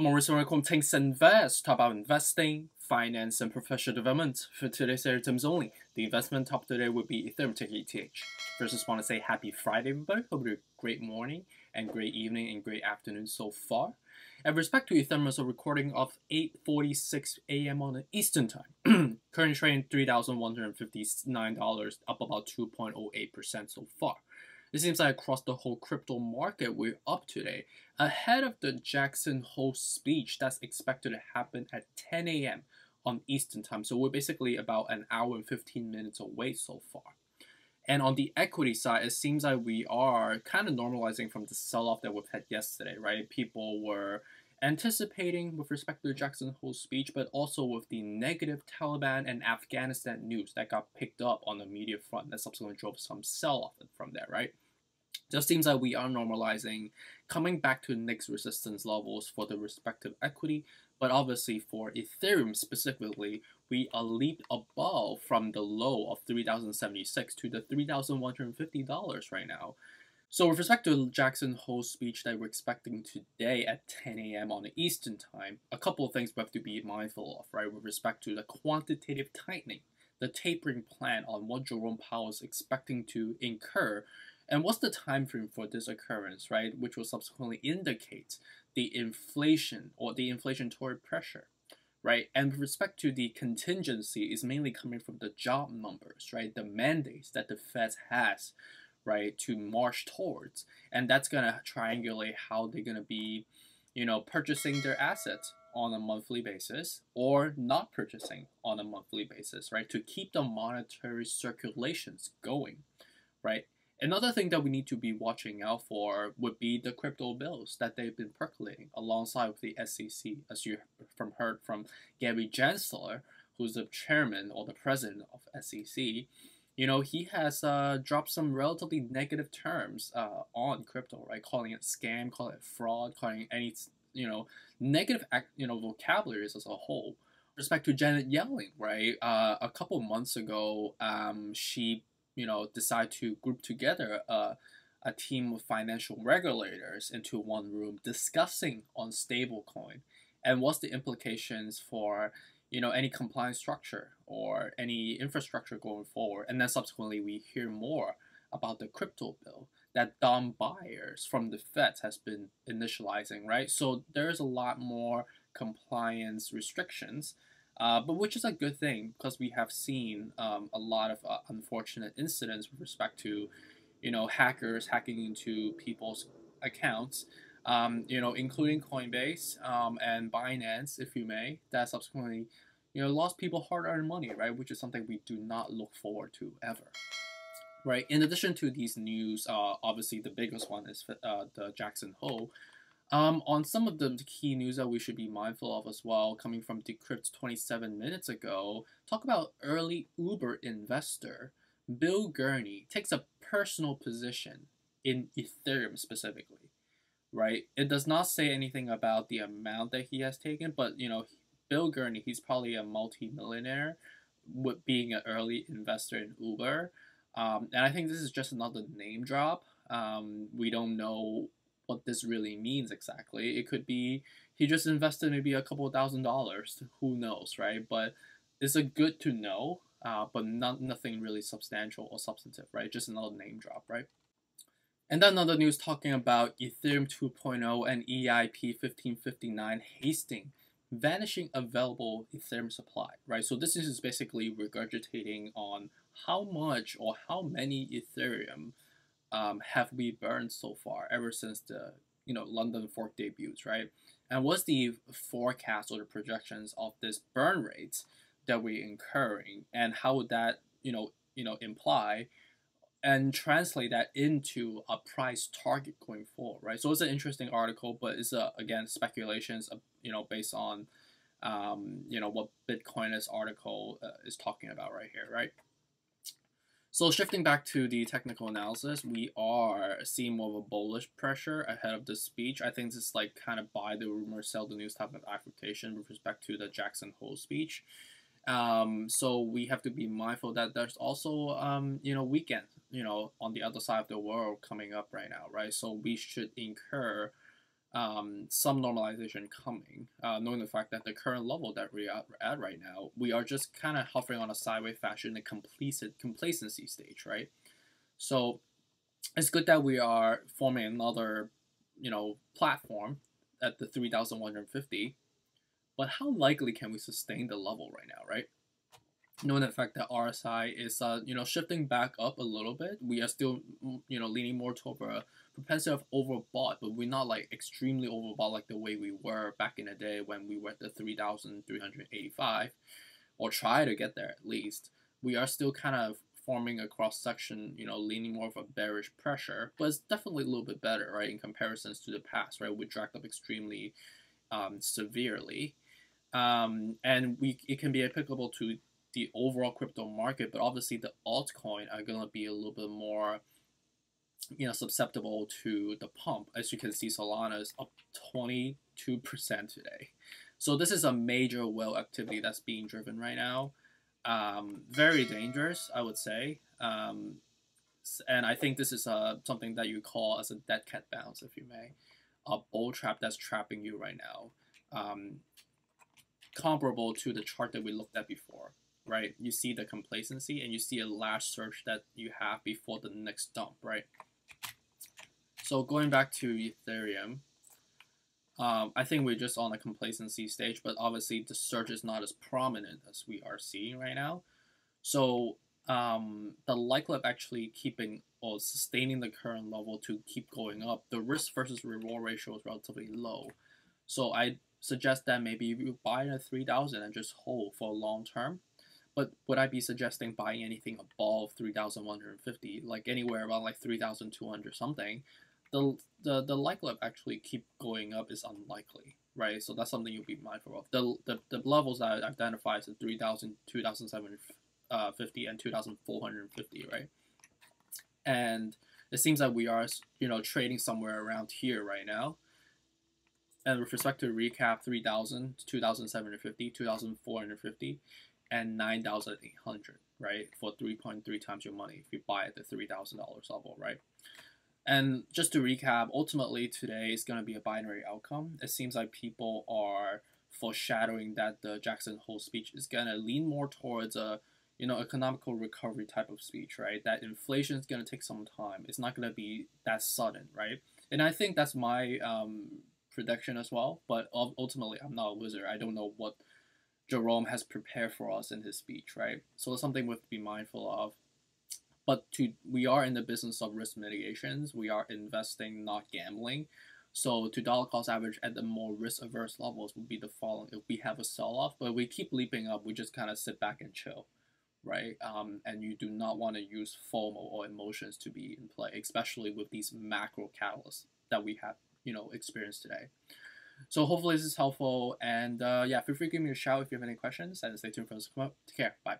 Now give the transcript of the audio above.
Morrison welcome Thanks Invest. Talk about investing, finance, and professional development. For today's items only, the investment top today would be Ethereum ticker ETH. First, just want to say happy Friday, everybody. Hope you had a great morning and great evening and great afternoon so far. And with respect to Ethereum, it's a recording of 8:46 a.m. on the Eastern Time. Current trading $3,159, up about 2.08% so far. It seems like across the whole crypto market, we're up today, ahead of the Jackson Hole speech that's expected to happen at 10 a.m. on Eastern Time. So we're basically about an hour and 15 minutes away so far. And on the equity side, it seems like we are kind of normalizing from the sell-off that we've had yesterday, right? People were anticipating with respect to the Jackson Hole speech, but also with the negative Taliban and Afghanistan news that got picked up on the media front that subsequently drove some sell-off from there, right? Just seems like we are normalizing, coming back to next resistance levels for the respective equity, but obviously for Ethereum specifically, we are leaped above from the low of $3,076 to the $3,150 right now. So with respect to Jackson Hole's speech that we're expecting today at 10 a.m. on the Eastern Time, a couple of things we have to be mindful of, right, with respect to the quantitative tightening, the tapering plan on what Jerome Powell is expecting to incur. And what's the time frame for this occurrence, right? Which will subsequently indicate the inflation or the inflationary pressure, right? And with respect to the contingency is mainly coming from the job numbers, right? The mandates that the Fed has, right, to march towards. And that's going to triangulate how they're going to be, purchasing their assets on a monthly basis or not purchasing on a monthly basis, right? To keep the monetary circulations going, right? Another thing that we need to be watching out for would be the crypto bills that they've been percolating alongside with the SEC, as you heard from Gary Gensler, who's the chairman or the president of SEC. He has dropped some relatively negative terms on crypto, right? Calling it scam, calling it fraud, calling any negative vocabularies as a whole. With respect to Janet Yellen, right? A couple months ago, she decide to group together a team of financial regulators into one room discussing on stablecoin and what's the implications for any compliance structure or any infrastructure going forward. And then subsequently we hear more about the crypto bill that Don Byers from the Fed has been initializing, right? So there's a lot more compliance restrictions. But which is a good thing because we have seen a lot of unfortunate incidents with respect to, hackers hacking into people's accounts, including Coinbase and Binance, if you may, that subsequently, lost people hard-earned money, right? Which is something we do not look forward to ever. Right. In addition to these news, obviously the biggest one is the Jackson Hole. On some of the key news that we should be mindful of as well, coming from Decrypt 27 minutes ago, talk about early Uber investor Bill Gurney takes a personal position in Ethereum specifically, right? It does not say anything about the amount that he has taken, but Bill Gurney, he's probably a multi-millionaire with being an early investor in Uber, and I think this is just another name drop. We don't know what this really means exactly. It could be he just invested maybe a couple of $1,000s. Who knows, right? But it's a good to know, but nothing really substantial or substantive, right? Just another name drop, right? And then another news talking about Ethereum 2.0 and EIP 1559 hasting vanishing available Ethereum supply, right? So this is basically regurgitating on how much or how many Ethereum have we burned so far ever since the London fork debuts, right? And what's the forecast or the projections of this burn rates that we're incurring, and how would that imply and translate that into a price target going forward, right? So it's an interesting article, but it's again speculations, based on what Bitcoinist article is talking about right here, right? So shifting back to the technical analysis, we are seeing more of a bullish pressure ahead of the speech. I think this is like kind of buy the rumor, sell the news type of application with respect to the Jackson Hole speech. So we have to be mindful that there's also weekend on the other side of the world coming up right now, right? So we should incur some normalization coming, knowing the fact that the current level that we are at right now, we are just kind of hovering on a sideways fashion, a complacency stage, right? So it's good that we are forming another, platform at the 3,150. But how likely can we sustain the level right now, right? Knowing the fact that RSI is shifting back up a little bit, we are still leaning more toward a propensity of overbought, but we're not like extremely overbought like the way we were back in the day when we were at the 3,385, or try to get there at least. We are still kind of forming a cross section, leaning more of a bearish pressure, but it's definitely a little bit better, right, in comparisons to the past, right? We dragged up extremely severely, and it can be applicable to the overall crypto market, but obviously the altcoin are gonna be a little bit more, susceptible to the pump. As you can see, Solana is up 22% today. So this is a major whale activity that's being driven right now. Very dangerous, I would say. And I think this is something that you call as a dead cat bounce, if you may, a bull trap that's trapping you right now. Comparable to the chart that we looked at before, right? You see the complacency and you see a last surge that you have before the next dump, right? So going back to Ethereum, I think we're just on a complacency stage, but obviously the surge is not as prominent as we are seeing right now. So the likelihood of actually keeping or sustaining the current level to keep going up, the risk versus reward ratio is relatively low. So I suggest that maybe you buy at 3,000 and just hold for a long term. But would I be suggesting buying anything above 3,150, like anywhere around like 3,200 something? The likelihood of actually keep going up is unlikely, right? So that's something you'll be mindful of. The levels that I identify is 3,000, 2,750, and 2,450, right? And it seems that we are, trading somewhere around here right now. And with respect to recap, 3,000, 2,750, 2,450, and 9,800, right? For 3.3 times your money if you buy at the $3,000 level, right? And just to recap, ultimately today is going to be a binary outcome. It seems like people are foreshadowing that the Jackson Hole speech is going to lean more towards a economical recovery type of speech, right? That inflation is going to take some time. It's not going to be that sudden, right? And I think that's my prediction as well. But ultimately, I'm not a wizard. I don't know what Jerome has prepared for us in his speech, right? So it's something we have to be mindful of. But we are in the business of risk mitigations. We are investing, not gambling. So to dollar cost average at the more risk averse levels would be the following. If we have a sell off, but we keep leaping up, we just kind of sit back and chill, right? And you do not want to use FOMO or emotions to be in play, especially with these macro catalysts that we have, experienced today. So hopefully this is helpful. And yeah, feel free to give me a shout if you have any questions, and stay tuned for this. Take care. Bye.